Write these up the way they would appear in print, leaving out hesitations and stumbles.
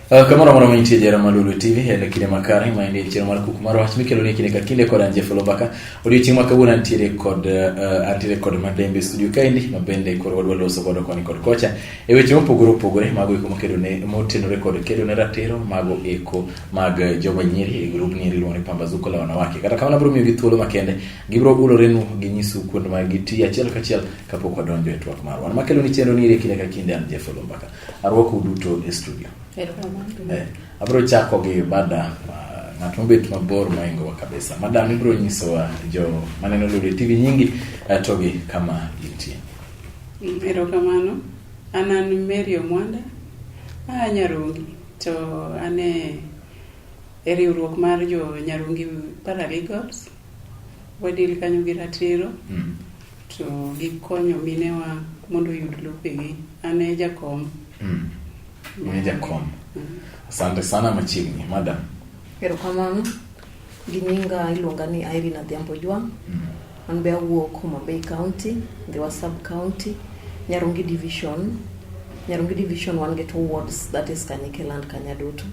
Kamara mwana mwinti jera Malulu TV ele kile makari maende chira mara kukumara wa chimike lone kile kakile kwa Anje Folobaka audio chimwa kabuna anti record madembe studio kaindi mabende ko wadwalo so bodo kwani kod kocha ewe chimo pogore mago iko makedo ne moten record kedo ne ratero mago eko mag joba nyiri group nyiri lone pambazuko la wanawake kata kama nabro mi gitulo makende gibro ulo renu ginyisu kwendo magiti achiel kachiel kapoko donjo etu akmar wana makelo ni chendo ni kile kakinde Anje Folobaka arwako uduto e studio. Abro chako gi bada natumbet mabor maingo kabisa. Madam ibro nyiso wa jo maneno Lulu TV nyingi togi kama itie. Ero kamano. Anan Mary Omwanda. Nyarungi. To ane riwruok mar jo Nyarungi Paralegals. Wadil kanyo gi ratiro. To gikonyo minewa mondo yud lopegi. Ane jakom. Meja kom. Asante sana machini, madam. Ero kamano. Gininga iluonga ni Irene Adhiambo Jwang. An be awuok Homa Bay County, the sub county, Nyarungi division. Nyarungi division one get wards, that is Kanyike land Kanyadutu.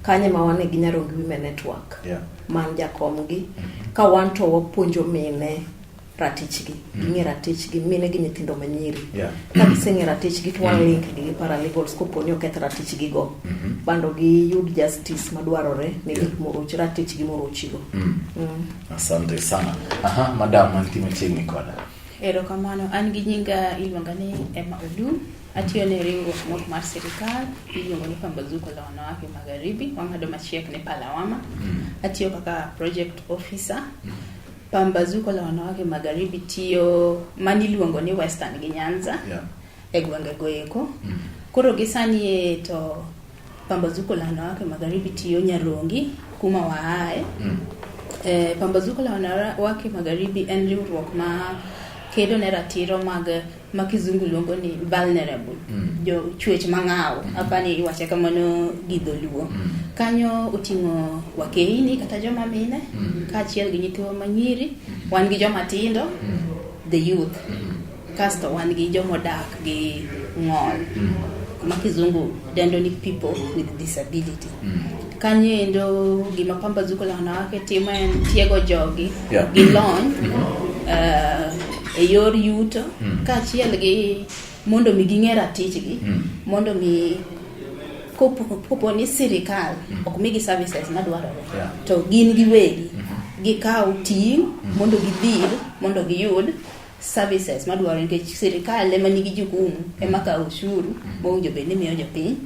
Kanye ma wane gi Nyarungi Women Network. Yeah. Man jakomgi. Ka wan to wapuonjo mine ratichgi. Gingi ratichgi mine gi nyithindo manyiri. Yeah. Ka giseng'e ratichgi to wan link gi paralegals koponi oketh ratichgi go. Bando gi yud justice madwarore ne gik moroch ratichgi morochigo. Asante sana. Aha, madam anti machini koda. Ero kamano an gi nyinga iluonga ni Emma Odu. Atiyo ne riwruok mar sirikal iluongo ni Pambazuko la wanawake magharibi wang'ado machiek ne Palawama. Atiyo kaka project officer. Pambazuko la wanawake magharibi tiyo maniluongo ni Western gi Nyanza. Yeah. E gwenge goeko. Koro gisani to Pambazuko la wanawake magharibi tiyo Nyarungi kuma waae. Pambazuko la wanawake magharibi en riwruok ma kedo ne ratiro mag makizungu luongo ni vulnerable. Jo chwech mang'aw apani iwache kamano gi dholuo. Kanyo utingo wakeini kata joma mine kaachiel gi nyithiwa manyiri, wan gi joma tindo, the youth. Kasto wan gi jomodak gi ng'ol. Makizungu dendo ni people with disability. Kanye endo gima Pambazuko la wanawake timo en tiego jogi gi lony e yor yuto kaachiel gi mondo mi ging'e ratichgi, mondo mi kopo ni sirikal ok migi services madwarore to gin giwegi gikaw ting mondo gidhir mondo giyud services madwarore nikech sirikal ema nigi jukumu ema kawo ushuru mowinjo bed ni miyo jopiny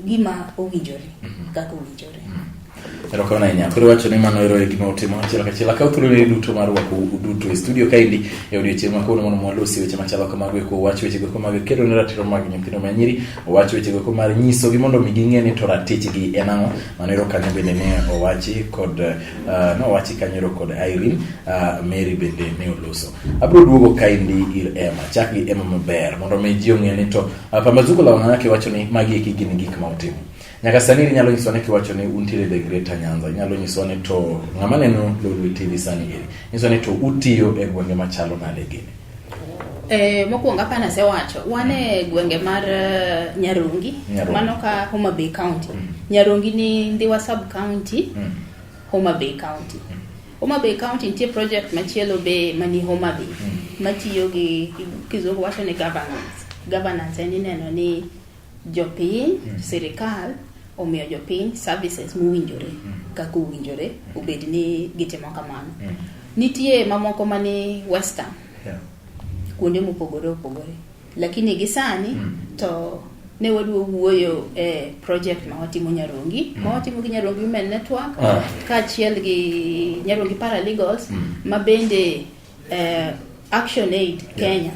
gima owinjore kaka owinjore. Ero kona nya kuri wacho ni mano ero gima utimo chila ka utulu ni duto mar wako uduto e studio kaindi e audio chema kono mono mwalosi weche machalo kamar ko wacho weche go mag kedo ne ratiro mag nyithindo manyiri wacho weche go mar nyiso gi mondo miging'e ni to ratichgi enang'o mano ero kanyo bende ne owachi kod no wachi kanyero kod Irene Mary bende ne oloso abro duogo kaindi ir Emma chakgi Emma maber mondo me ji ong'e ni to Pambazuko la wanawake wacho ni magi gin gik ma utimo. Nyaka sani nyalo nyisone kiwacho ni untire the Greater Nyanza nyalo nyisone to ng'ama neno Lulu TV sani eri nyisone to utiyo e gwenge machalo nade gini. Mokuonga pana se wacho wane gwenge mar Nyarungi mano ka Homa Bay County. Nyarungi ni Ndiwa sub county. Homa Bay County. Homa Bay County nitie project machielo be mani Homa Bay matiyo gi kizungu wacho ni governance en neno ni jopiny sirikal omiyo jopiny services mowinjore kaka owinjore obed ni gitimo kamano. Nitie mamoko mani Western kuonde mopogore opogore lakini gisani to ne wadwo wuoyo project ma watimo Nyarungi ma watimo gi Nyarungi Women Network kaachiel gi Nyarungi Paralegals ma bende Action Aid Kenya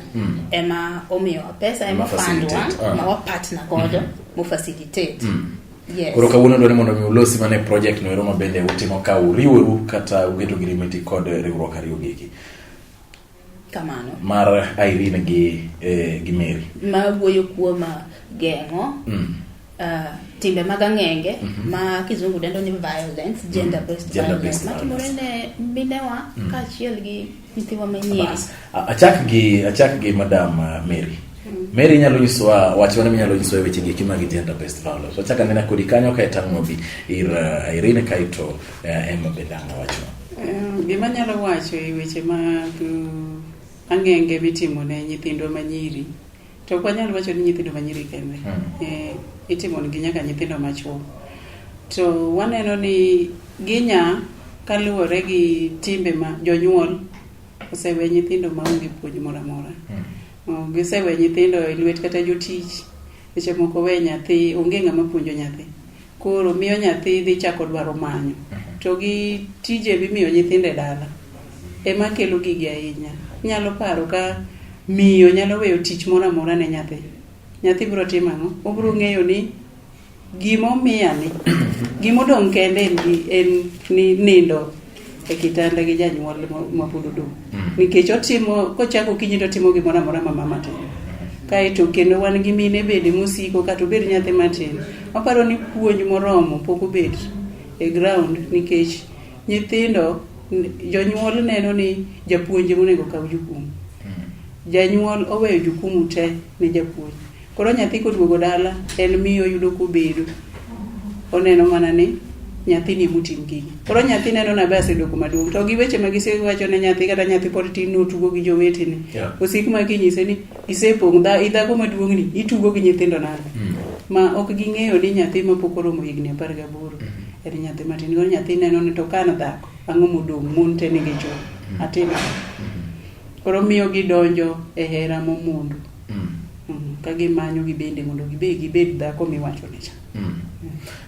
ema omiyo pesa ema fundwa ma wa partner kodo mo facilitate. Yes. Koro kawuono dwani mondo mi ulosi mane project no ero mabende utimo ka uriworu kata ugeto gi limiti kod riwruok ariyo gigi. Kamano. Mar Irene gi Mary. Ma wuoyo kuom geng'o timbe mag ang'enge ma kizungu dendo ni violence, gender based violence. Matimore ne minewa kaachiel gi nyithiwa manyiri. Achak gi madam Mary. Mary nyalo nyisowa wachone minyalo nyisowa weche gi mag gender based violence. Wachaka nena kodi kanyo ka etang'o bi ir Irene kaito Emma Bendanga wacho. Gima nyalo wacho e weche mag ang'enge mitimo ne nyithindo manyiri. To kwa nyalo wacho ni nyithindo manyiri kende. Itimo gi nyaka nyithindo machuo. To waneno ni ginya kaluwore gi timbe ma jonyuol osewe nyithindo maonge puonj moro amora. Gisewe nyithindo e lwet kata jotich. Seche moko we nyathi onge ng'ama puonjo nyathi. Koro miyo nyathi dhi chako dwaro manyo. To gi tije bimiyo nyithindo e dala ema kelo gigi ahinya. Nyalo paro ka miyo nyalo weyo tich moro amora ne nyathi. Nyathi biro timo ang'o? Obiro ng'eyo ni gimo miyani, gimo dong kende en ni nindo e kitanda gi janyuol mapod odong. Nikech otimo kochako kinyi to timo gimoro amora ma mama timo. Kaeto kendo wan gi mine bende musiko kata obed nyathi matin. Waparo ni puonj moromo pok obed e ground nikech nyithindo jonyuol neno ni japuonj monego kaw jukumu. Janyuol oweyo jukumu te ne japuonj. Koro nyathi koduogo dala en miyo yudo kobedo. Oneno mana ni nyathi ni mutim gigi. Koro nyathi neno na base doko maduong'. To gi weche magisewacho ne nyathi kata nyathi pod tin no tugo gi jowetene. Osik ma kinyise ni isepong' idhako maduong' ni itugo gi nyithindo nade. Ma ok ging'eyo ni nyathi ma pok oromo higni 18 en nyathi matin. Koro nyathi neno ni to kan dhako ang'o modong' mon te nigi chuo. Atin. Koro miyo gidonjo e hera momondo. Ka gimanyo gibende mondo gibed dhako miwacho ne cha.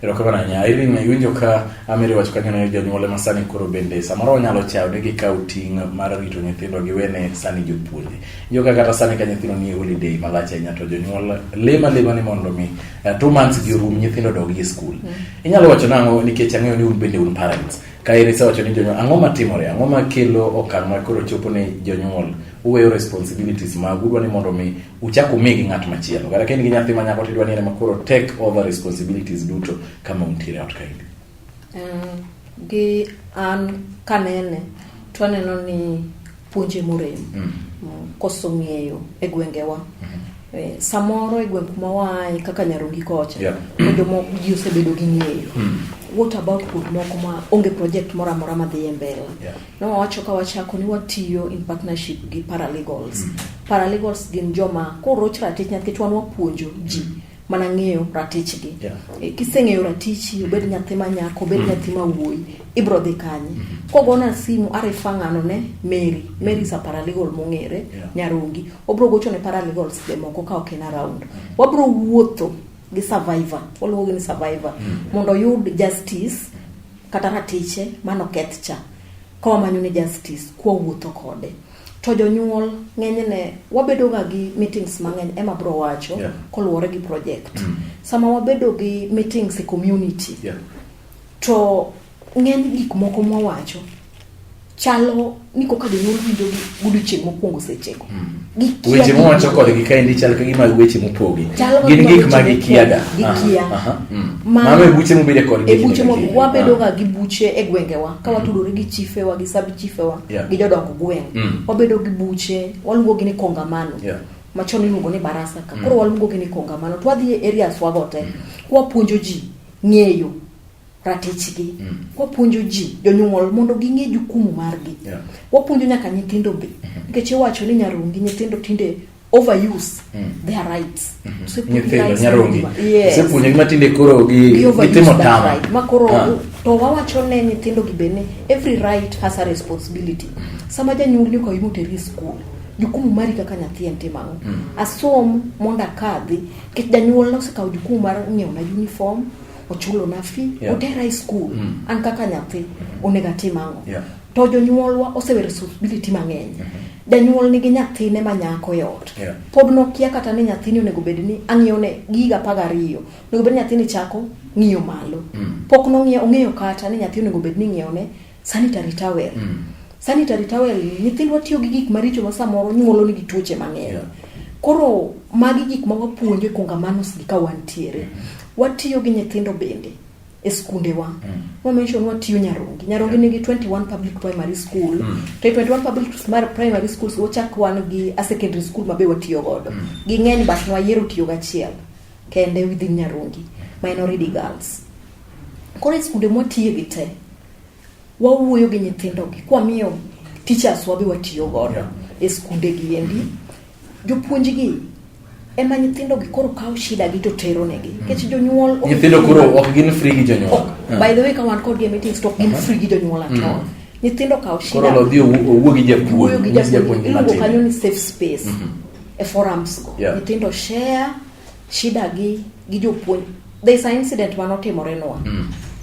Erokamano nya Irene iwinjo ka Amiri wacho kanyo ne jonyuol ma sani koro bende samoro nyalo chao ne gi kaw ting' mar rito nyithindo giwene sani jopuonje. Yo kata sani ka nyithindo ni holiday malach ahinya to jonyuol lema ni mondo mi 2 months gi rum nyithindo dog gi school. Inyalo wacho nango nikech ang'eyo ni un bende un parents. Ka Irene wacho ni jonyuol ang'o matimore, ang'o makelo okang' ma koro chopo ne jonyuol uweyo responsibilities mag udwa ni mondo mi uchako migi ng'at machielo. Kata ken gi nyathi ma nyako tidwa ni ema koro take over responsibilities duto kama untiere out kaindi. Gi an kanene to aneno ni puonje morem. Koso ng'eyo e gwengewa. Samoro e gweng' kuma wae kaka Nyarungi kocha. Jomo ji osebedo gi ng'eyo. What about good moko ma onge project mora ma dhi mbele. No wacho ka wachako ni watiyo in partnership gi paralegals. Paralegals gin joma koroch ratich nyathi to wanwa puonjo ji mana ng'eyo ratich gi. Kiseng'eyo ratichi obed nyathi ma nyako obed nyathi ma wuoyi ibro dhi kanye. Kogona simu arifa ng'ano ne Mary sa paralegal mong'ere Nyarungi obro gocho ne paralegals de moko ka ok en around. Wabro wuotho gi survivor, waluongo ni survivor mondo yud justice kata ratiche mano keth cha. Kwa manyo ni justice kwa wuotho kode. To jonyuol ng'enyne wabedo ga gi meetings mang'eny ema bro wacho koluwore gi project. Sama wabedo gi meetings e community. To ng'eny gik moko mwawacho chalo niko ka jonyuol winjo gi guduchieng' mokwongo sechego. Weche mwawacho kod gi kaendi chal ka gima weche mopogi. Gin gik ma gikiaga. Mama e buche mobede kod gi. E buche wabedo ga gi buche e gwengewa ka watudore gi chifewa gi sub chifewa gi jodongo gweng'. Wabedo gi buche waluongo gi ni kongamano. Machon iluongo ni barasa ka. Koro waluongo gi ni kongamano. To wadhi e areas wagote. Wapuonjo ji ng'eyo ratichgi. Wapuonjo ji jonyuol mondo ging'e jukumu margi. Wapuonjo nyaka nyithindo be. Nikech wacho ni Nyarungi nyithindo tinde overuse their rights. Nyithindo Nyarungi. Sepuonjo gima tinde koro gitimo tama. Ma koro to wawacho ne nyithindo gi bene every right has a responsibility. Sama janyuol ni ko imoteri school jukumu mari kaka nyathi en timang'o. Asom mondo akadhi kech janyuol no sekaw jukumu mar ng'iewo na uniform ochulo na fee otera e school an kaka nyathi onega timang'o. To jonyuolwa osewe responsibility mang'eny. Janyuol nigi nyathine ma nyako e ot. Pod nokia kata ni nyathini onego bed ni ang'iyone giga 12. Onego bed nyathini chako ng'iyo malo. Pok ong'eyo kata ni nyathi onego bed ni ng'iyone sanitary towel. Sanitary towel nyithindwa tiyo gi gik maricho ma samoro nyuolo nigi tuoche mang'eny. Koro magi gik ma wapuonjo kongamano ka wantiere. Watiyo gi nyithindo bende e skundewa. Mention watiyo Nyarongi nigi 21 public primary school. To 21 public primary schools wachak wan gi a secondary school mabe watiyo godo. Gi ng'eny but wayiero tiyo gachiel kende within Nyarongi minority girls. Kore skunde mwatiye gi te wawuoyo gi nyithindo gi kwa miyo teachers wabe watiyo godo e skunde gi endi. Jopuonj gi ema nyithindo gi koro kawo shida gi to tero negi. Kech jonyuol nyithindo koro ok gin free gi jonyuol. By the way, ka wan kod meetings to gin free gi jonyuol at all. Nyithindo kawo shida. Koro lo dio wuo gi japuonj. Iluongo kanyo ni safe space. E forums go. Nyithindo share shida gi jopuonj. There is an incident manotimore noa.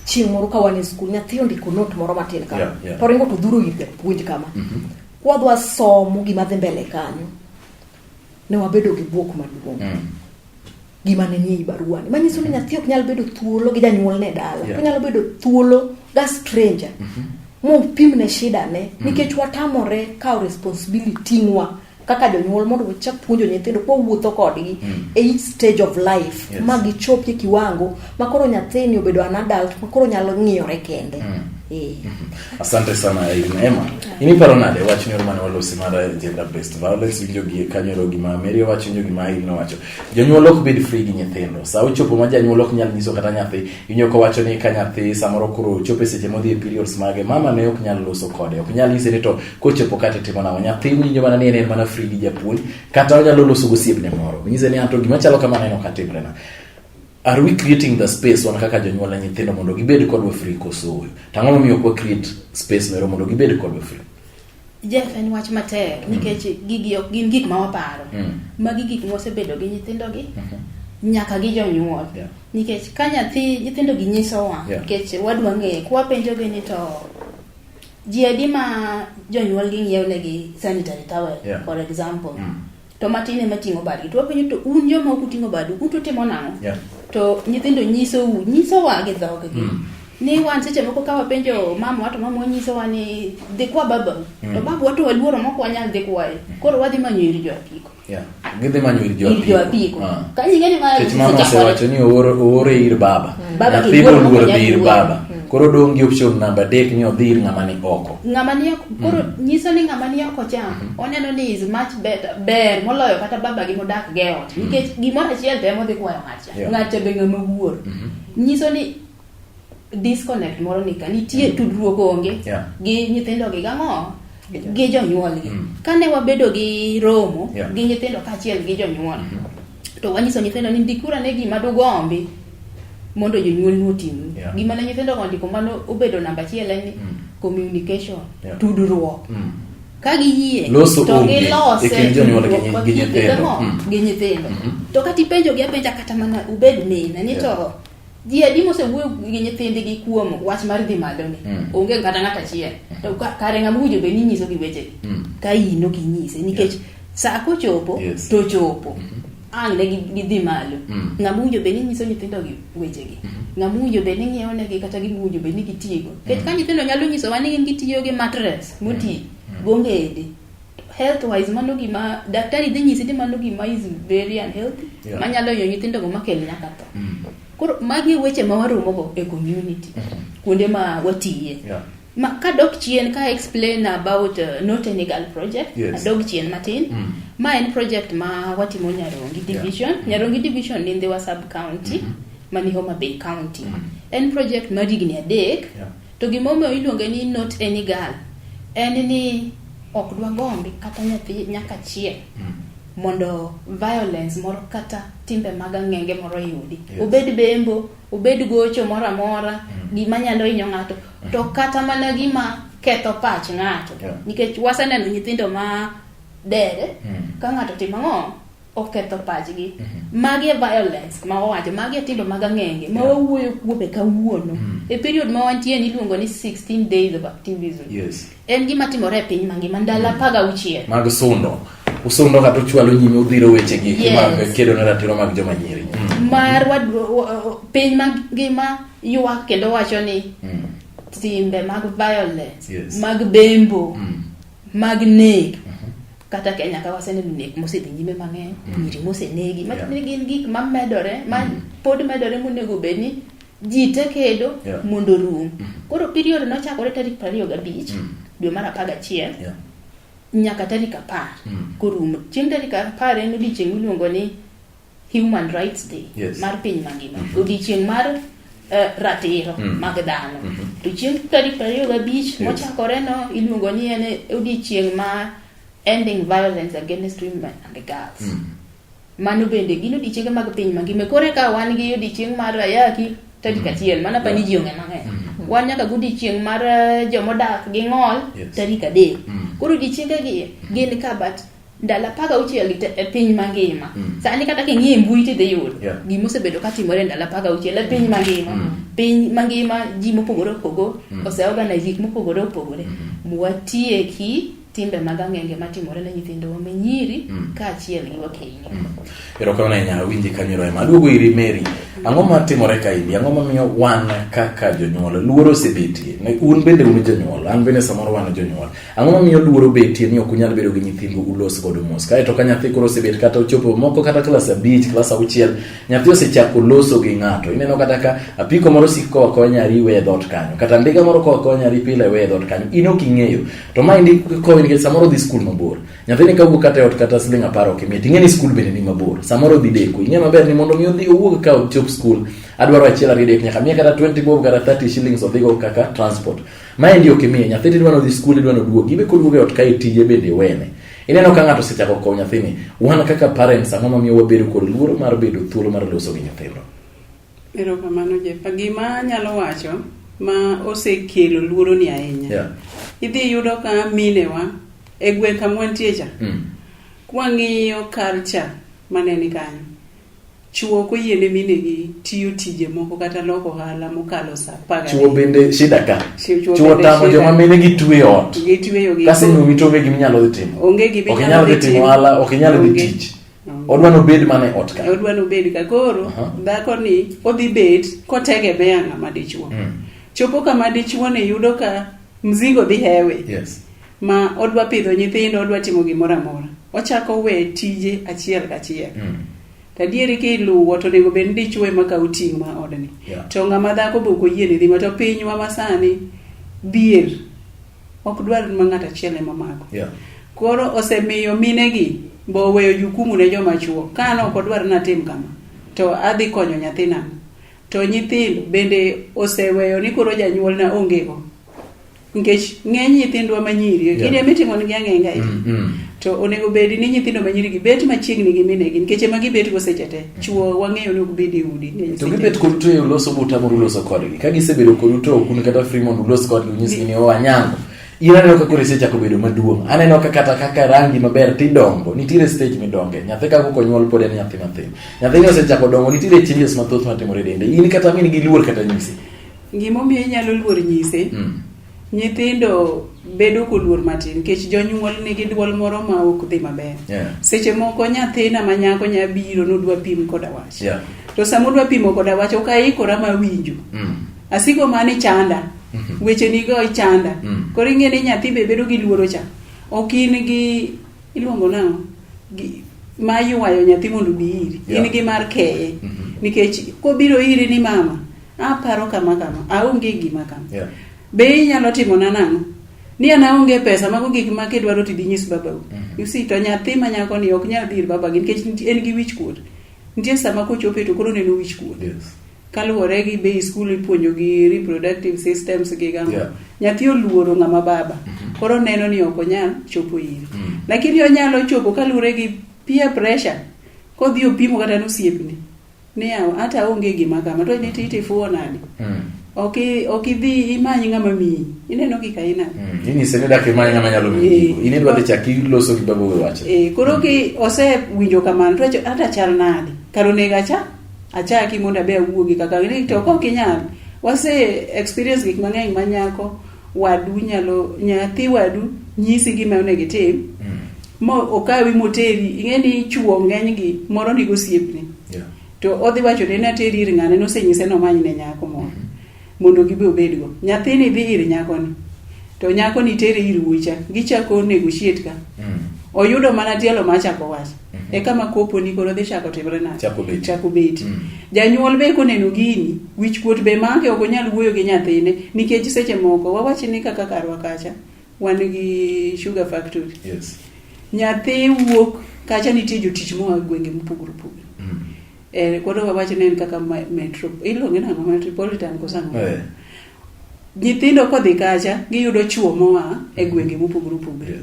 Chieng' moro ka wan e school nyathi ondiko note moro matin kama. To ringo to dhuro ir japuonj kama. Wadwa somo gima dhi mbele kanyo. Ne wabedo gi buok maduong'. Gima ne nie baruani. Manyiso ni nyathi ok nyal bedo thuolo gi janyuol ne dala. Nyalo bedo thuolo ga stranger. Mo pimne shida ne nikech watamore kawo responsibility ngwa kaka jonyuol mondo wachak puonjo nyithindo kwa wuotho kodgi e each stage of life ma gichop e kiwango makoro nyathini obedo an adult makoro nyalo ng'iyore kende. Asante sana Emma. Ini paro nade wach ni romane walosi mara gender based violence winjo gi kanyoro gima Mary wacho winjo gima no wacho. Jonyuol ok bed free gi nyithindo. Sa ochopo ma janyuol ok nyal nyiso kata nyathi. Inyo ko wacho ni ka nyathi samoro koro chope seche modhi e periods mage mama ne ok nyal loso kode. Ok nyal nyise ni to kochopo kata timo na nyathi winjo mana ni en mana free gi japuonj kata onyalo loso gosiepne moro. Nyise ni anto gima chalo kama neno katimre na. Are we creating the space wan kaka jonyuol na nyithindo mondo gibed kodwa free koso? Tang'o momiyo ko create space mero mondo gibed kodwa free? Jeff en wach matek nikech gigi ok gin gik ma waparo. Magi gik mosebedo gi nyithindo gi nyaka gi jonyuol. Nikech ka nyithindo gi nyisowa nikech wadwa ng'e kwa penjo gi ni to jiedi ma jonyuol gi ng'iew negi sanitary towel for example. To matine matingo badi to wapenjo to un joma ok utingo badi uto timo nang'o? To nyithindo nyisowa gi dhog gi. Ni wan seche moko ka wapenjo mama wato mama nyisowa ni dhi kwa baba. To baba wato waluoro moko wanyal dhi kwaye. Koro wadhi manyo ir jo apiko. Gidhi manyo ir jo apiko. Ka nyingeni ma mama se wacho ni ore ir baba. Nyathi luoro dhi ir baba. Koro dongi option number 3 ni odhir ng'ama ni oko. Ng'ama ni oko koro nyiso ni ng'ama ni oko cha oneno ni is much better moloyo kata baba gi modak geot nikech gimoro achiel temo dhi kwayo ng'acha be ng'ama wuor. Nyiso ni disconnect moro ni ka nitie tudruok onge gi nyithindo gi gang'o gi jonyuol gi. Kane wabedo gi romo gi nyithindo kaachiel gi jonyuol to wanyiso nyithindo ni ndikura ne gima dugombi mondo jonyuol nuotim. Gima ne nyithindo ondiko mano obedo namba 1 en communication, tudruok. Ka giyie to gilose gi nyithindo. To kati penjo gi apenja kata mana ubed mina ni to jiedi mosewuoyo gi nyithindgi kuom wach mar dhi malo ni onge kata ng'ata achiel. To kare ng'ama wujo be ni nyiso gi weche ka ino gi nyise nikech sa kochopo to chopo. Ne gidhi malo. Ng'amunjo be ni nyiso nyithindo gi wechegi. Ng'amunjo be ni ng'iewo negi kata gimunjo be ni gitigo. Ket ka nyithindo nyalo nyiso wa ni gitiyo gi mattress moti gongede. Health wise mano gima daktari dhi nyisi ni mano gima is very unhealthy. Manyalo yo nyithindo go makel nyaka to. Koro magi weche ma waromo go e community. Kuonde ma watiye. Ma ka dok chien ka explain about not a legal project dok chien matin ma en project ma watimo Nyarongi division. Nyarongi division in the sub county mani Homa Bay county. En project ma digni adek to gimomo iluonge ni not any girl en ni ok dwa gombi kata nyathi nyaka chiel mondo violence moro kata timbe mag ngenge moro yudi obed bembo obed gocho moro amora gima nyalo hinyo ng'ato to kata mana gima ketho pach ng'ato nikech waseneno nyithindo ma dere ka ng'ato timo ng'o oketho pachgi magi violence ma wawacho magi timbe mag ngenge ma wawuoyo kuome kawuono e period ma wantie ni iluongo ni 16 days of activism. En gima timore e piny mangima ndalo 16 mag usundo kata chwalo nyime udhiro weche gi mag kedo na ratiro mag joma nyiri mar piny mangima ywak kendo wacho ni timbe mag violence mag bembo mag nek kata Kenya ka waseneno nek mosedhi nyime mang'eny nyiri mosenegi ma gin gik ma medore ma pod medore monego bedni ji te kedo Yeah. mondo rum. Koro period nochakore tarik 25 dwe mar 11 Yeah. nyaka tarik 10 korumo. Chieng' tarik 10 en odiechieng' miluongo ni Human Rights Day Yes. mar piny mangima. Odiechieng' mar ratiro mag dhano. To chieng' tarik 25 mochakore no iluongo ni en odiechieng' ma Ending Violence Against Women and Girls. Mano bende gin odiechienge mag piny mangima. Kore ka wan gi odiechieng' mar ayaki tarik 1 mana pani ji ong'e mang'eny. Wan nyaka godiechieng' mar jomodak gi ng'ol tarik 3. Koro odiechienge gi gin ka but ndalo 16 e piny mangima. Sani kata king'iyo mbui tidhi yudo gima osebedo katimore ndalo 16 e piny mangima. Piny mangima ji mopogore opogore ose-organize gik mopogore opogore. Watieki timbe mag ang'enge matimore ne nyithindo ma nyiri kaachiel gi wakeyini. Erokamano ahinya winji kanyo ema. Aduogo iri Mary. Ang'o matimore kaendi? Ang'o mamiyo wan kaka jonyuol luoro osebetie? Un bende un jonyuol, an bende samoro wan jonyuol. Ang'o mamiyo luoro betie ni ok unyal bedo gi nyithindu ulos godo mos? Kaeto ka nyathi koro osebet kata ochopo moko kata klas 5, klas 6, nyathi osechako loso gi ng'ato. Ineno kata ka apiko moro siko koa nyari we dhot kanyo, kata ndiga moro koa nyari pile we dhot kanyo. In ok ing'eyo. To maendi ko nikech samoro dhi skul mabor. Nyathini ka wuok kata ot kata siling 10 ok imiye. Ting'eni skul bende ni mabor. Samoro dhi deko. Ing'e maber ni mondo mi odhi owuog ka ochop skul. Adwaro achiel ari dek nyaka miye kata 20 bob kata 30 shillings odhigo kaka transport. Maendi ok imiye. Nyathini dwano dhi skul, dwano duogo. Gibe koduogo ot kae tije bende wene. Ineno ka ng'ato osechako kowo nyathini. Wan kaka parents ang'o mamiyo wabedo kod luoro mar bedo thuolo mar loso gi nyithindo? Erokamano Jeff. Gima nyalo wacho ma osekelo luoro ni ahinya. Idhi yudo ka minewa e gweng' kama wantie cha. Kwang'iyo culture maneni kanyo. Chuo koyiene minegi tiyo tije moko kata loko ohala mokalo sa paga. Chuo bende shida ka. Chuo tamo joma minegi tweyo ot. Gitweyo gi. Kasi nyumi to onge gimi nyalo dhi timo. Onge gimi nyalo dhi timo ohala, ok nyalo dhi tich. Odwano bed mane ot ka. Odwano bed ka koro dhako ni odhi bet kotegemea ng'ama dichuo. Chopo kama dichuo ne yudo ka mzigo dhi hewe. Yes. Ma odwa pidho nyithindo, odwa timo gimoro amora. Ochako we tije achiel kachiel. Tadieri ki luwo to nego bed dichuo ema ka uting' ma odni. To ng'ama dhako boko yiene dhi to pinywa masani bier ok dwar ma ng'ato achiel ema mako. Koro osemiyo minegi bo weyo jukumu ne joma chuo. Kano ok odwar na tim kama. To adhi konyo nyathina. To nyithindo bende oseweyo ni koro janyuol na ongego. Nikech ng'eny nyithindwa manyiri kinde mitimo ni ang'enga to onego bed ni nyithindo manyiri gi bet machiegni gi minegi nikech ema gibet go seche te. Chuo wang'eyo ni ok bedi udi. To gibet kod to uloso buta moro uloso kodgi. Ka gisebedo kod to kun kata free mondo ulos kodgi unyisgi ni owanyango. Inaneno ka kore seche kobedo maduong'. Aneno ka kata kaka rangi maber tidongo. Nitiere stage midonge. Nyathi ka konyuol pod en nyathi mathin. Nyathini osechako dongo, nitiere changes mathoth matimore dende. In kata min gi luor kata nyisi. Gimomiyo inyalo luor nyise. Nyithindo bedo koluor matin nikech jonyuol nigi duol moro ma ok dhi maber. Seche moko nyathina manyako nya biro nodwa pim koda wach. To sama odwa pimo koda wach ok aikora ma winjo. Asiko mane chanda. Weche nigo ichanda. Koro ing'e ni nyathi be bedo gi luoro cha. Ok in gi iluongo nang'o ma yuayo nyathi mondo bi iri. In gi mar keye. Nikech kobiro iri ni mama aparo kama aonge gima kama. Be inyalo timo nang'o? Ni ana onge pesa mago gik ma kidwaro tidhi nyis babau. You see to nyathi manyako ni ok nyal dhir babagi nikech en gi wich kuot. Nitie sama kochope to koro neno wich kuot. Kaluwore gi be skul ipuonjo gi reproductive systems gi gamo. Nyathi oluoro ng'ama baba. Koro neno ni ok onyal chopo iri. Lakini onyalo chopo kaluwore gi peer pressure. Kodhi opimo kata nosiepni. Ni hata onge gima kama to niti fuo nani. Ok dhi imanyi ng'ama miyi. Ineno kika ina. Ini se dak imanyi ng'ama nyalo miyi. Ini dwa dhi chaki loso gi babu wacho. Koro ki ose winjo kamano to hata chal nadi. Karonega cha achaki mondo abe awuogi kaka ni to ok inyal. Wase experience gik mang'eny manyako wadu nyalo nyathi wadu nyisi gima onego itim. Mo okawi moteri ing'eni chuo ng'eny gi moro ni gosiepni. To odhi wacho ne ateri ir ng'ane no senyise no manyi ne nyako moro. Mondo gibe obedgo. Nyathini dhi ir nyako ni. To nyako ni tere ir wucha. Gichako negotiate ka. oyudo mana tielo machako wach e kama kopo ni koro dhi chako timre na chako beti janyuol be koneno gini wich kuot be make ok onyal wuoyo gi nyathine nikech seche moko wawachi ni kaka karwa kacha wan gi sugar factory nyathi wuok kacha nitie jotich moa gwenge mopogore opogore koro wawachi ni kaka metro iluonge nang'o metropolitan kosano nyithindo kodhi kacha giyudo chuo moa e gwenge mopogore opogore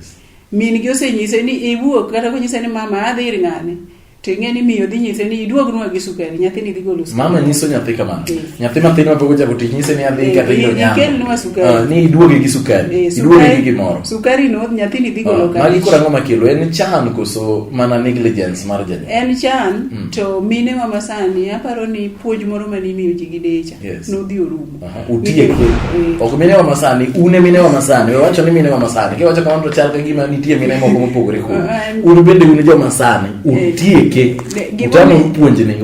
min gi osenyise ni iwuok kata konyise ni mama adhi ir ng'ane to ing'e ni miyo dhi nyise ni iduognwa gi sukari nyathini dhi golo sukari mama nyiso nyathi kamano nyathi matin mapok ochako tich nyise ni adhi kata iro nyama ikelnwa sukari ni iduogi gi sukari iduogi gi gimoro sukari no nyathini dhi golo kari magi kora ng'oma kelo en chan koso mana negligence mar janyuol en chan to mine wa masani aparo ni puonj moro mani miyo ji gi decha nodhi orumo utieke ok mine wa masani une mine wa masani wacho ni mine wa masani kiwacho kamano to chal ka gima nitie mine moko mopogore kuno un bende un jo masani utieke utamu puonjni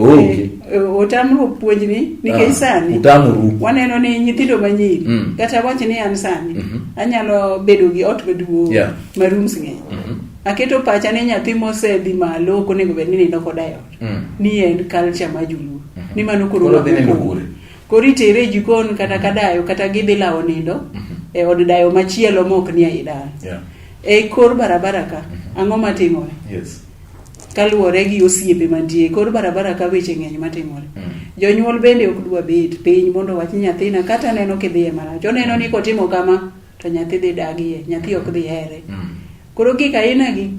otamruok puonjni nikech sani waneno ni nyithindo manyiri kata wach ni an sani anyalo bedo gi ot maduong' ma rooms ng'eny aketo pacha ni nyathi mosedhi malo ok onego bed ni nindo koda ot ni en culture ma joluo ni mano koro itere e jikon kata kadayo kata gidhi lawo nindo e od dayo machielo mok ni ai dala e kor barabara ka ang'o matimore kaluwore gi osiepe mantie kor barabara ka weche ng'eny matimore jonyuol bende ok dwa bet piny mondo wach nyathina kata neno kidhiye marach oneno ni kotimo kama to nyathi dhi dagie nyathi ok dhi here koro gik aina gi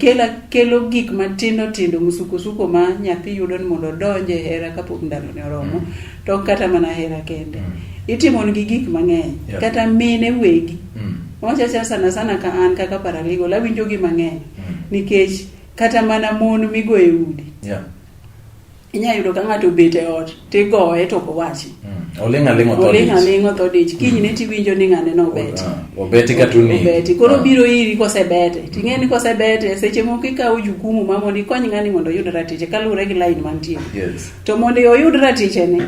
kelo gik matindo tindo musuko ma nyathi yudo ni mondo donje hera kapok ndalone oromo to kata mana hera kende itimo gi gik mang'eny kata mine wegi wachacha sana ka an kaka paralegal awinjo gi mang'eny nikech kata mana mon migoe udi inya yudo ka ng'ato bet e ot tigoye to ok wachi oling' otho dich kiny ne tiwinjo ni ng'ane no obeti katuni koro biro iri kosebete ting'e ni kosebete seche moko ikawo jukumu ma mondo ikony ng'ani mondo oyud ratiche kaluwore gi line mantie to mondo oyud ratiche ne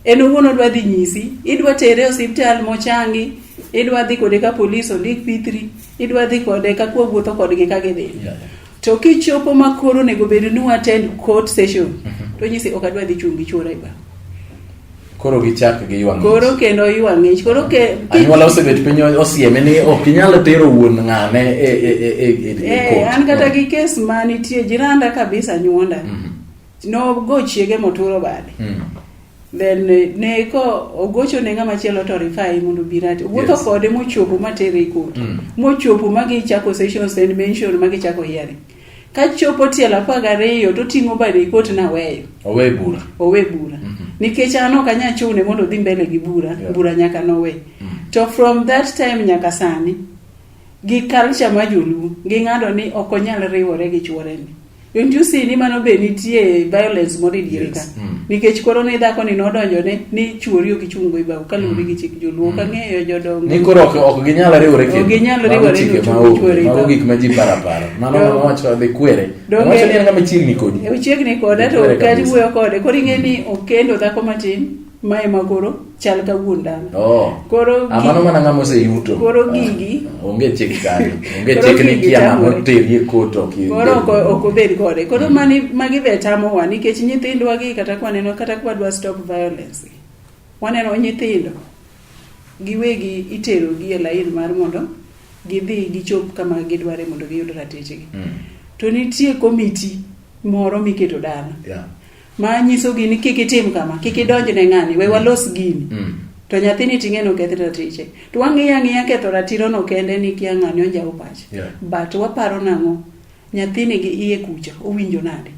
en owuon odwa dhi nyisi idwa tere e osiptal mochangi idwa dhi kode ka polis ondik P3 idwa dhi kode ka kwa wuotho kodgi ka gidhi to kichopo makoro nego bedo ni attend court session to nyisi ok adwa dhi chungi chora iba koro gichak gi yuang koro kendo yuang ng'ich koro ke anyuola osebet piny osieme ni ok inyalo tero wuon ng'ane e court an kata gi kes ma nitie jiranda kabisa nyuonda no go chiege moturo bade then ne ko ogocho ne ng'ama chielo to rifai mondo birati wuotho kode mochopo matere court mochopo magi chako sessions and mention magi chako hearing ka chopo tiela 12 to tingo bade court na weyo owe bura nikech ano kanya chune mondo dhi mbele gi bura nyaka nowe to from that time nyaka sani gi culture ma joluo gi ng'ado ni ok onyal riwore gi chuoreni Yonjusi ni mano be nitie violence moro diere ka nikech koro ne dhako ni nodonjone ni chuori ok chungo ibaw kaluri gi chik joluo ka ng'eyo jodongo ni koro ok ginyal riwore kendo ok ginyal riwore ni chuori ma gik ma ji parapara mano wacho be kwere wacho ni ng'ama chiegni kodi chiegni koda to kati wuoyo kode koro ing'e ni okendo dhako matin mae makoro chal ka wuondana koro amano mana ng'ama oseyuto koro gigi onge chik kare onge chik ni kia ng'ama terie koto koro ok obed kode koro magi be tamowa nikech nyithindwa gi kata kwaneno kata kwadwa stop violence waneno nyithindo giwegi itero gi e lain mar mondo gidhi gichop kama gidware mondo giyud ratechegi to nitie komiti moro miketo dala ma nyiso gini kik itim kama kik idonjne ng'ani we walos gini to nyathini ting'eno keth ratiche to wang'iya ketho ratiro no kende ni kia ng'ani onjawo pach but waparo nang'o nyathini gi iye kucha owinjo nade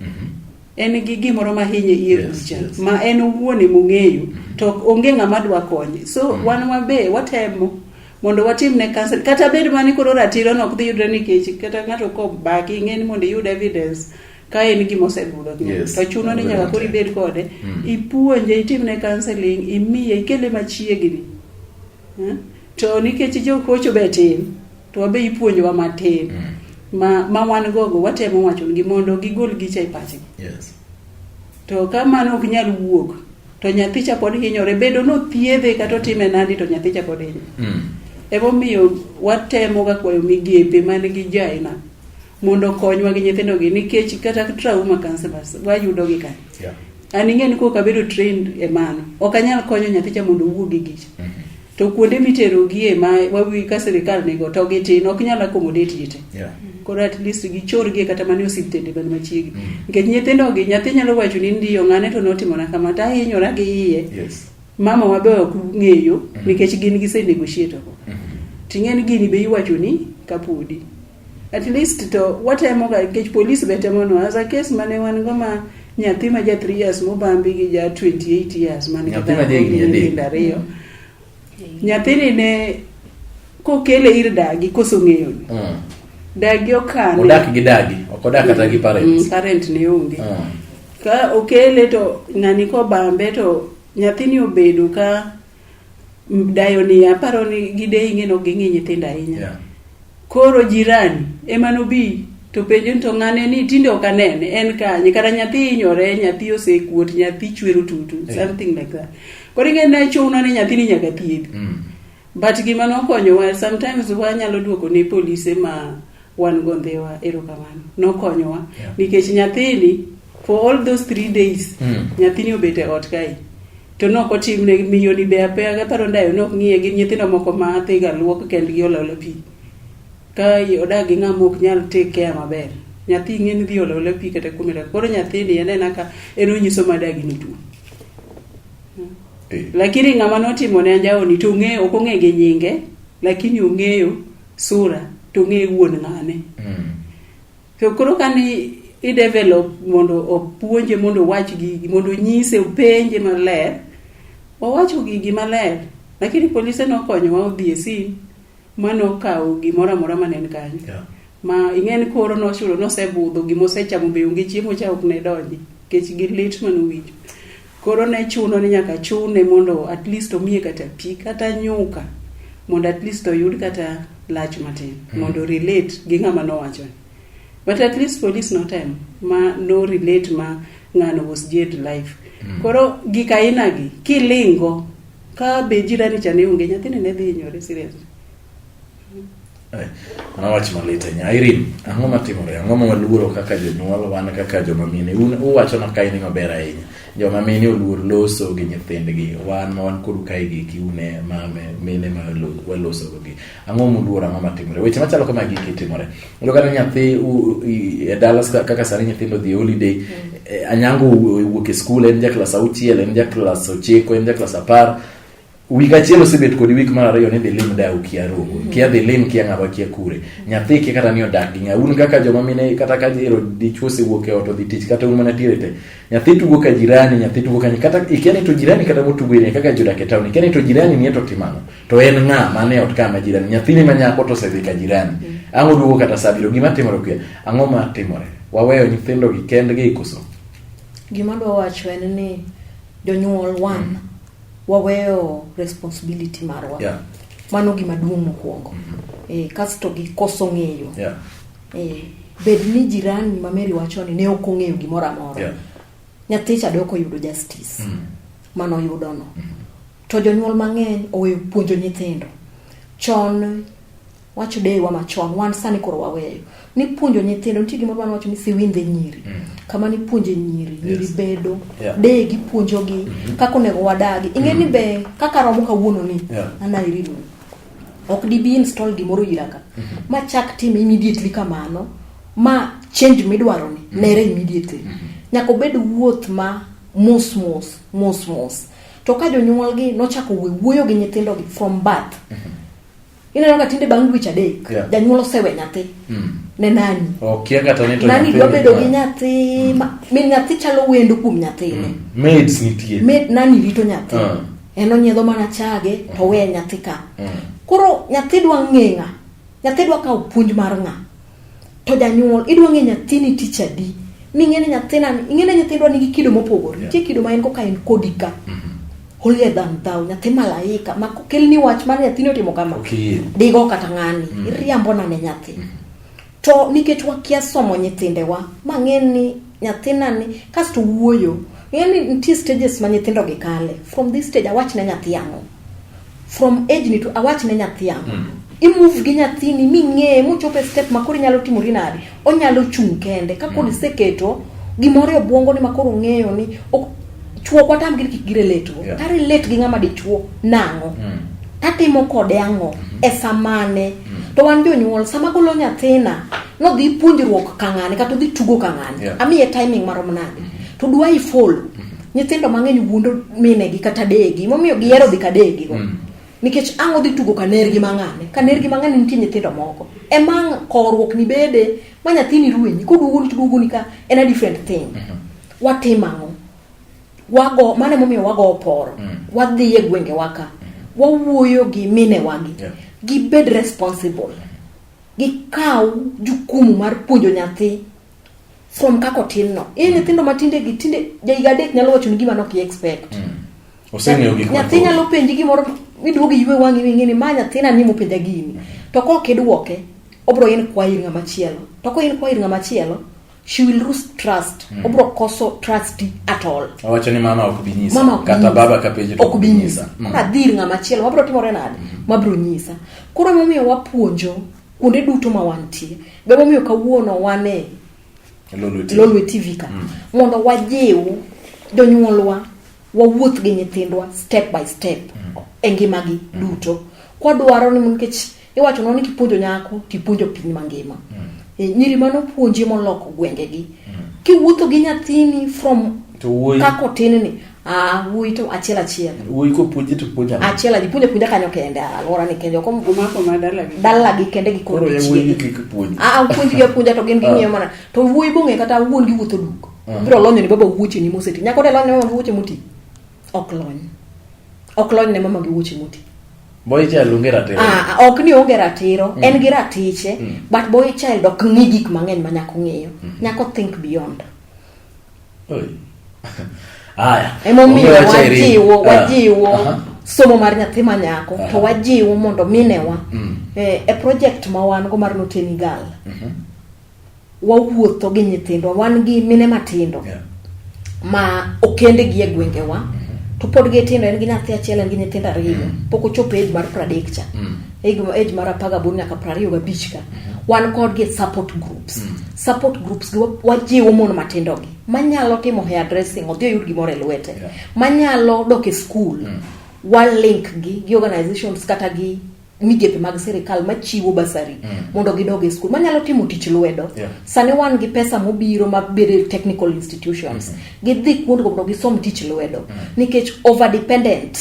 en gi gimoro ma hinye iye kucha ma en owuon mong'eyo to onge ng'ama dwa konye so wan wabe watemo mondo watim ne cancel kata bed mani koro ratiro no ok dhi yudre nikech kata ng'ato ko baki ing'eni mondo iyud evidence ka en gima osebudho to chuno ni nyaka koro ibed kode ipuonje itimne counseling imiye ikele machiegni to nikech jokocho be tin to wabe ipuonjowa matin ma wan gogo watemo wachonegi mondo gigol gicha e pachgi to ka mano ok nyal wuok to nyathi cha pod hinyore bedo nothiedhe kata otime nadi to nyathi cha pod hinyore emomiyo watemo ga kwayo migepe man gi jaina mondo konywa gi nyithindo gi nikech kata trauma counselors wayudo gi kan. An ingen ko kabedo trained e mano. Ok anyal konyo nyathicha mondo owuog gi gich. To kuonde mitero gi e ma wawi ka sirikal nego to gitin ok nyal accommodate yite. Koro at least gichor gi kata mane osiptende man machiegi. Nikech nyithindo gi nyathi nyalo wacho ni ndiyo ngane to notimo na kama ta hinyora gi iye. Mama wabe ok ng'eyo nikech gin gise negotiate ko. Ting'en gini be iwacho ni kapodi. At least to watemo ga nikech police betemo no as a case mane wan go ma nyathi ma ja 3 years mobambi gi ja 28 years mane nyathi ma jegi ndariyo. Nyathini ne kokele ir dagi koso ng'eyo. Dagi okane. Odak gi dagi, ok odak kata gi parents. Parent ne onge. Ka okele to ng'ani ko bambe to nyathini obedo ka dayo ni aparo ni gide ing'eno ging'i nyithindo ahinya. Koro jirani ema nobi to penjo to ng'ane ni tinde ok anene en kanye kata nyathi inyore nyathi osekuot nyathi chwero tutu something like that. Koro ing'ene chuno ni nyathini nyaka thiedh. But gima nokonyowa sometimes wanyalo duoko ne polise ma wan gondewa erokamano nokonyowa nikech nyathini for all those 3 days nyathini obete ot kai to noko timne miyo ni be apea ga paro ndayo nok ng'iye gi nyithindo moko ma athe ga luok kendgi ololo pi ka odagi ng'ama ok nyal take care maber nyathi ng'eni dhi ololo pi kata kumira koro nyathini enena ka en onyiso madagi ni tuo lakini ng'ama notimo ne anjao ni to ng'eyo ok ong'e gi nyinge lakini ong'eyo sura to ng'e wuon ng'ane to koro kani i develop mondo opuonje mondo wach gi mondo nyise penje maler owacho gi maler lakini polise nokonyowa odhi e scene mano kawo gimoro amora manen kanyo ma ing'eni koro nochulo nosebudho gimosechamo be onge chiemo cha ok ne donji kech gi lit manowinjo koro ne chuno ni nyaka chune mondo at least omiye kata pi kata nyuka mondo at least oyud kata lach matin mondo relate gi ng'ama nowacho but at least police no time ma no relate ma ng'ano was jailed life koro gikaina gi kilingo ka be jirani chane onge nyathini ne dhi nyore seriously wach malita nya Irene ang'o matimore ang'o ma waluoro kaka jonyuol wan kaka joma mine uwacho na kaini maber ahinya joma mine oluor loso gi nyithindgi wan ma wan kod kai gi kiune mame mine ma waloso gi ang'o muluoro ang'o matimore weche machalo kama giki timore lokana nyathi e Dallas kaka sani nyithindo dhi holiday anyango wuok e school en ja class 6 en ja class 9 en ja class 10 Wika chielo sibet kodi wik mar ariyo ni dhi lim dau kia rogo. Kia dhi lim kia ng'awa kia kure. Nyathi kia kata ni odak gi un kaka joma mine kata ka jiro dichuo si wuok e ot odhi tich kata un mana tiere te. Nyathi tugo ka jirani, nyathi tugo ka kata ikiani to jirani kata motugo ne kaka jodak e town. Ikiani to jirani ni to timano. To en ng'a mane ot kama jirani. Nyathi ni manyako to sedhi ka jirani. Ang'o duogo kata sabiro gima timore kuya. Ang'o ma timore. Waweyo nyithindo gi kendgi ikoso. Gima dwa wacho en ni jonyuol one waweyo responsibility marwa. Mano gima duong' mokwongo. Kasto gi koso ng'eyo. Bed ni jirani ma Mary wacho ni ne ok ong'eyo gimoro amora. Nyathi cha doko yudo justice. Mano yudo no. To jonyuol mang'eny oweyo puonjo nyithindo. Chon wacho dewa machon wan sani koro waweyo. Ni puonjo nyithindo nitie gimoro ma wacho ni siwinde nyiri. Kama ni puonje nyiri bedo de gi puonjo gi kaka onego wadagi ingeni be kaka romo kawuono ni ana iridu ok di be install gimoro iraka ma chak tim immediately kamano ma change midwaro ni nere immediately nyaka bed wuoth ma mos to ka jonyuol gi nochako wuoyo gi nyithindo gi from birth ineno ka tinde bang' dweche adek janyuol osewe nyathi ne nani okia kata ne to nani dwa bedo gi nyathi min nyathi chalo wendo kuom nyathine maids nitie maid nani rito nyathi en onyiedho mana chage to we nyathi ka koro nyathi dwa ng'eng'a nyathi dwa kawo puonj mar ng'a to janyuol idwa ng'e nyathi ni tich adi ni ng'ene nyathina ing'ene nyithindwa nigi kido mopogore nitie kido ma en koka en kodika holier than thou nyathi malaika ma kelni wach mar nyathini otimo kama digo kata ng'ani iriambo na ne nyathi to nikech wakia somo nyithindewa mang'eni nyathina ni kasto wuoyo yani nitie stages ma nyithindo gikale from this stage awach ne nyathi ang'o from age ni to awach ne nyathi ang'o imove gi nyathini ming'e mochope step makoro inyalo timori nade, onyalo chung' kende ka kod iseketo gimoro e obwongo ni makoro ng'eyo ni chuo kwatam gi kik girelate go, tarelate gi ng'ama dichuo nang'o, tatimo kode ang'o, e samane. To wan jonyuol sama golo nyathina no dhi puonjruok kang'ane kata dhi tugo kang'ane, amiye timing marom nade, to dwa ifol. Nyithindo mang'eny wuondo minegi kata degi, momiyo gihero dhi kadegi go. Nikech ang'o dhi tugo kanergi mang'ane nitie nyithindo moko. Emang korruok ni bede ma nyathini ruenyi kuduogo ni ka en a different thing. Watimang'o. Wago mane momiyo wago oporo. Wadhi e gwenge waka. Wawuoyo gi mine wagi. Gibed responsible. Gikaw jukumu mar puonjo nyathi from kako tin no. Nyithindo matinde gi tinde jaiga dek nyalo wacho ni gima nok expect. Oseng'eyo gik moko. Nyathi nyalo penji gimoro miduogo ywe wangi ming'eni ma nyathina ni mopenja gini. To ko kidwoke obro yin kwa ir ng'ama chielo. To ko yin kwa ir ng'ama chielo, she will lose trust. Obro koso trust at all. Awacho ni mama ok binyisa kata baba ka penjo ok binyisa. Ka dir ng'ama chielo mabro timore nade? Mabro nyisa. Koro momiyo wapuonjo kuonde duto ma wantie. Be momiyo kawuono wane Lolwe TV ka. Mondo wajiw jonyuolwa wawuoth gi nyithindwa step by step e ngimagi duto. Kwa dwaro ni nikech iwacho no ni kipuonjo nyako tipuonjo piny mangima. Nyiri mano puonji moloko gwengegi. Kiwuotho gi nyathini from kako tinni wuoyi to achiel. Wuoyi ko puonji to puonja. Achiel puonja kanyo kende alwora ni kende ko mako madala gi. Dala gi kende gi koro wuoyi kik puonji. Puonja to gin ging'iyo mana. To wuoyi bonge kata wuon gi wuotho duk. Biro lonyo ni baba wuoche ni moseti. Nyako de lonyo mama wuoche moti. Ok lony ne mama gi wuoche moti. Boy child onge ratiro. Ok ni onge ratiro, en gi ratiche, but boy child ok ng'i gik mang'eny ma nyako ng'eyo. Nyako think beyond. Aya. Emomiyo wajiwo somo mar nyathi ma nyako, to wajiwo mondo minewa e project ma wan go mar Noteni Gal. Wawuotho gi nyithindo, wan gi mine matindo ma okende gi e gwengewa. To pod gitindo en gi nyathi achiel en gi nyithindo ariyo. Pok ochopo age mar 30 cha. Age mar 18 nyaka 25 ka. Wan kod gi support groups. Support groups wajiwo mon matindo gi. Manyalo timo hair dressing, odhi oyud gimoro e lwete. Manyalo dok e school. Link gi organizations kata gi migepe mag sirikal machiwo basari mondo gidog e school. Manyalo timo tich lwedo. Sani wan gi pesa mobiro mabede technical institutions. Gidhi kuonde mondo gisom tich lwedo. Nikech over dependent.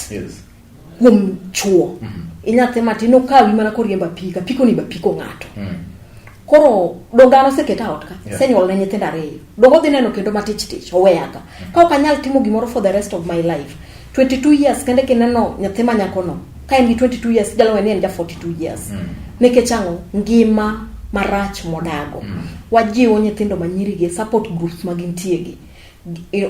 Kuom chuo. Inyathi matino kawi mana koriemba pika. Piko ni bapiko ng'ato. Koro dongano seketa ot ka. Senyuol ne nyithindo ariyo. Dongo dhi neno kendo matich oweyaga. Ka ok anyal timo gimoro for the rest of my life. 22 years kende kineno nyathi ma nyako no. Ka en gi 22 years jalo ni en ja 42 years. Nikech ang'o ngima marach modago. Wajiwo nyithindo manyiri gi support groups magintie gi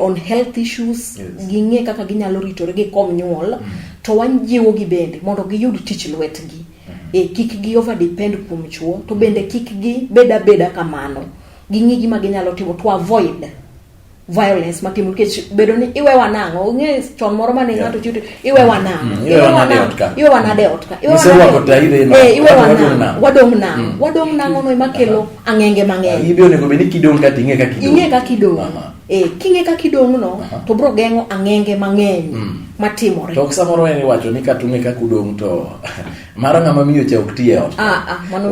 on health issues, ging'e kaka ginyalo ritore gi kom nyuol, to wanjiwo gi bende mondo giyud tich lwetgi. Kik gi over depend kuom chuo, to bende kik gi beda kamano. Ging'i gima ginyalo timo to avoid violence matimo nikech bedo ni iwe wanang'o ng'e chon moro mane ng'ato chute iwe wanang'o iwe wanade otka wadong nang'o no makelo ang'enge mang'eny ibe onego beni kidong ka ting'e ka kidong king'e ka kidong no to bro geng'o ang'enge mang'eny matimore to samoro en wacho ni katung'e ka kudong to mara ng'ama miyo cha ok tiye ot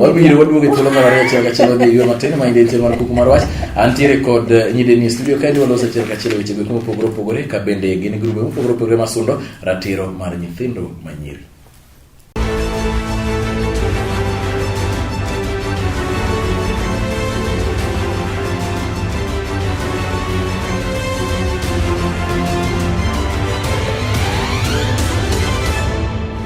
wabiro waduoge thuolo mar ariyo achiel dhi ywe matin ma inde mar kuku mar wach antiere kod nyideni studio ka waloso achiel kachiel weche go mopogore opogore ka bende gin grube mopogore opogore masundo ratiro mar nyithindo manyiri.